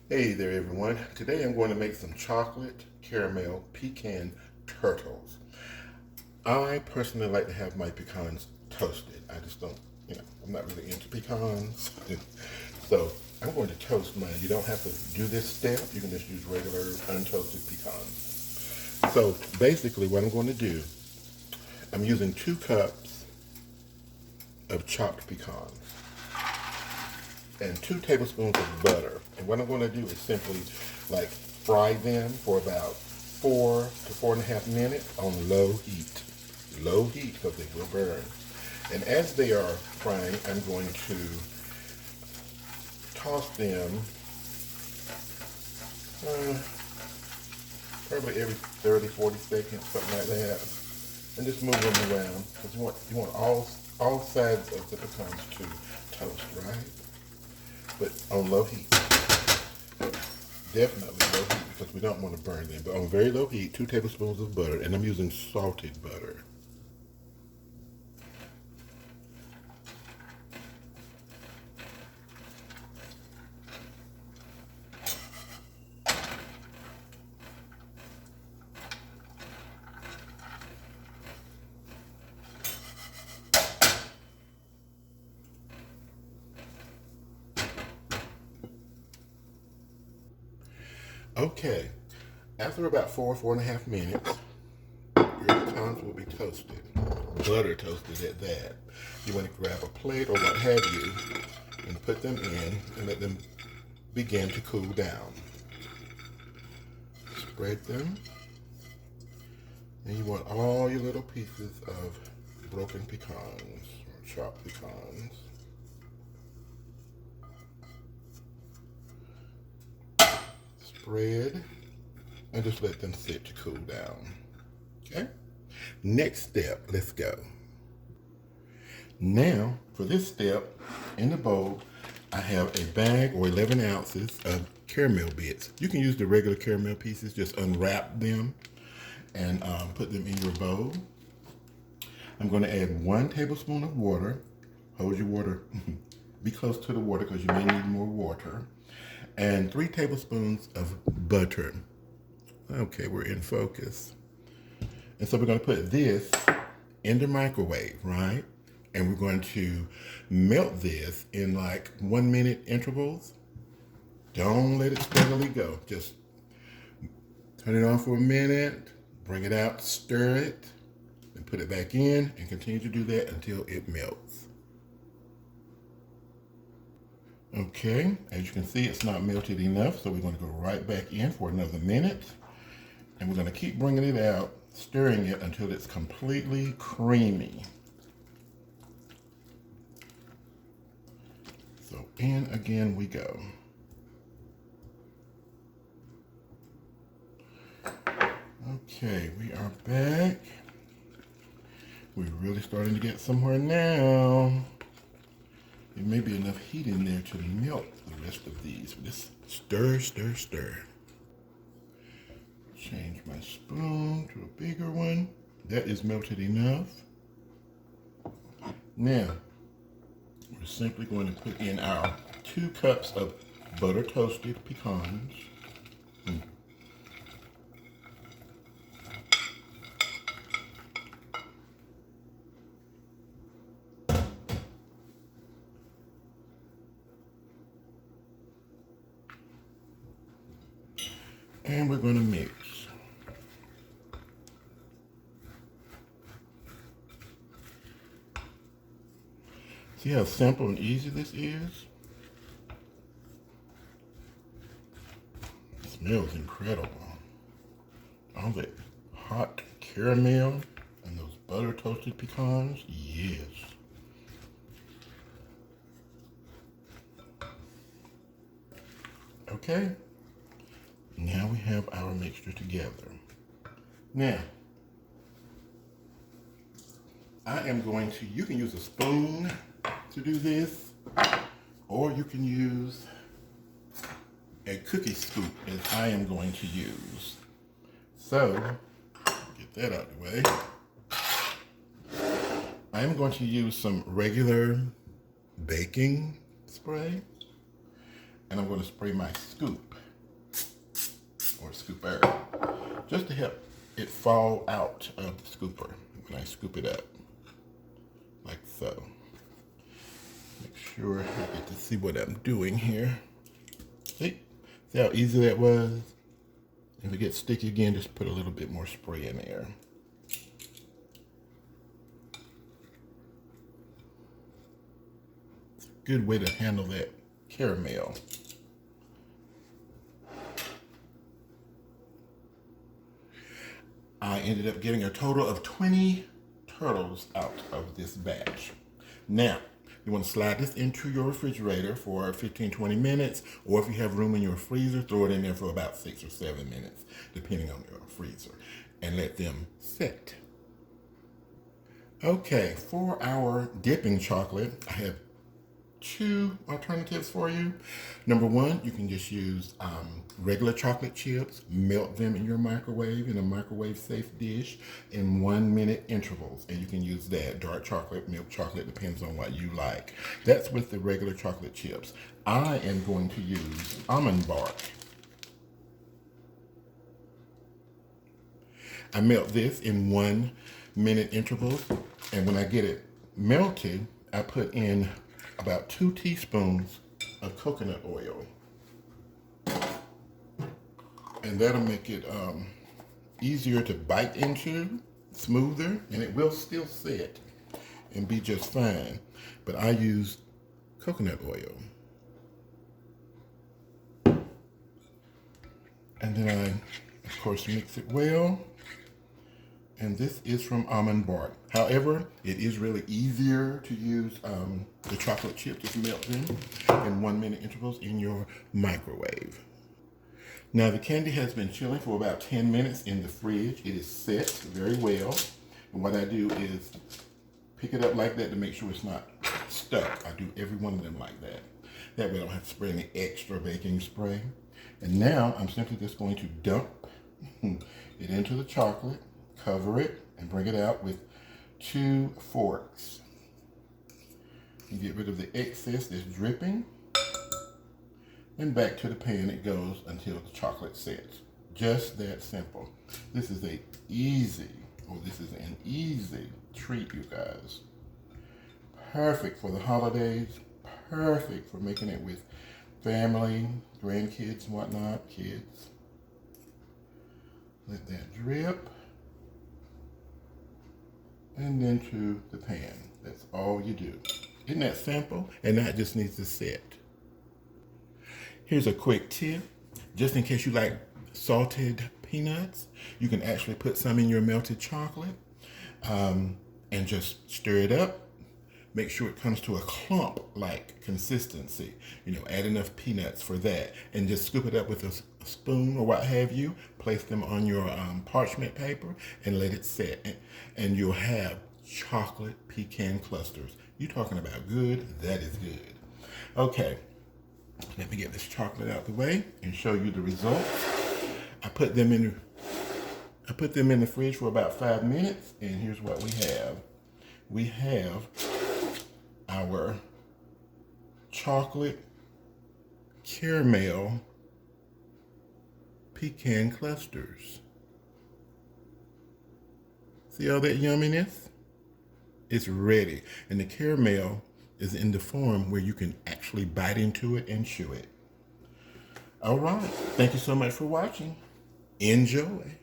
Hey there everyone. Today I'm going to make some chocolate caramel pecan turtles. I personally like to have my pecans toasted. I just don't, I'm not really into pecans. So I'm going to toast mine. You don't have to do this step. You can just use regular untoasted pecans. So basically what I'm going to do, I'm using 2 cups of chopped pecans and 2 tablespoons of butter. And what I'm going to do is simply like fry them for about 4 to 4.5 minutes on low heat. Low heat because they will burn. And as they are frying, I'm going to toss them probably every 30, 40 seconds, something like that. And just move them around because you want all sides of the pecans to toast, right? But on low heat. Definitely low heat because we don't want to burn them. But on very low heat, 2 tablespoons of butter, and I'm using salted butter. Okay, after about 4.5 minutes, your pecans will be toasted, butter toasted at that. You want to grab a plate or what have you and put them in and let them begin to cool down. Spread them, and you want all your little pieces of broken pecans or chopped pecans. Spread and just let them sit to cool down. Okay? Next step, let's go. Now, for this step, in the bowl, I have a bag or 11 ounces of caramel bits. You can use the regular caramel pieces, just unwrap them and put them in your bowl. I'm going to add 1 tablespoon of water. Hold your water, be close to the water because you may need more water. And 3 tablespoons of butter. Okay, we're in focus. And so we're going to put this in the microwave, right? And we're going to melt this in like 1-minute intervals. Don't let it steadily go. Just turn it on for a minute, bring it out, stir it, and put it back in, and continue to do that until it melts. Okay, as you can see, it's not melted enough, so we're going to go right back in for another minute. And we're going to keep bringing it out, stirring it until it's completely creamy. So in again we go. Okay, we are back. We're really starting to get somewhere now. There may be enough heat in there to melt the rest of these. Just stir, stir, stir. Change my spoon to a bigger one. That is melted enough. Now, we're simply going to put in our 2 cups of butter toasted pecans. And we're going to mix. See how simple and easy this is? It smells incredible. All that hot caramel and those butter toasted pecans, yes. Okay, now we have our mixture together. Now, I am going to, you can use a spoon to do this, or you can use a cookie scoop as I am going to use. So, get that out of the way. I am going to use some regular baking spray, and I'm going to spray my scoop scooper, just to help it fall out of the scooper when I scoop it up, like so. Make sure I get to see what I'm doing here. See how easy that was? If it gets sticky again, just put a little bit more spray in there. It's a good way to handle that caramel. I ended up getting a total of 20 turtles out of this batch. Now, you want to slide this into your refrigerator for 15-20 minutes, or if you have room in your freezer, throw it in there for about 6 or 7 minutes, depending on your freezer, and let them set. Okay, for our dipping chocolate, I have 2 alternatives for you. Number 1, you can just use regular chocolate chips, melt them in your microwave in a microwave safe dish in 1-minute intervals, and you can use that. Dark chocolate, milk chocolate, depends on what you like. That's with the regular chocolate chips. I am going to use almond bark. I melt this in 1-minute intervals, and when I get it melted, I put in about 2 teaspoons of coconut oil. And that'll make it easier to bite into, smoother, and it will still set and be just fine. But I use coconut oil. And then I, of course, mix it well. And this is from almond bark. However, it is really easier to use the chocolate chip, just melt them in 1-minute intervals in your microwave. Now the candy has been chilling for about 10 minutes in the fridge. It is set very well. And what I do is pick it up like that to make sure it's not stuck. I do every one of them like that. That way I don't have to spray any extra baking spray. And now I'm simply just going to dump it into the chocolate, cover it, and bring it out with 2 forks. And get rid of the excess that's dripping. And back to the pan it goes until the chocolate sets. Just that simple. This is an easy treat, you guys. Perfect for the holidays. Perfect for making it with family, grandkids, and whatnot, kids. Let that drip. And into the pan. That's all you do. Isn't that simple? And that just needs to set. Here's a quick tip. Just in case you like salted peanuts, you can actually put some in your melted chocolate and just stir it up. Make sure it comes to a clump-like consistency. You know, add enough peanuts for that. And just scoop it up with a spoon or what have you. Place them on your parchment paper and let it set. And you'll have chocolate pecan clusters. You talking about good? That is good. Okay, let me get this chocolate out the way and show you the results. I put them in the fridge for about 5 minutes, and here's what we have. We have our chocolate caramel pecan clusters. See all that yumminess? It's ready. And the caramel is in the form where you can actually bite into it and chew it. All right. Thank you so much for watching. Enjoy.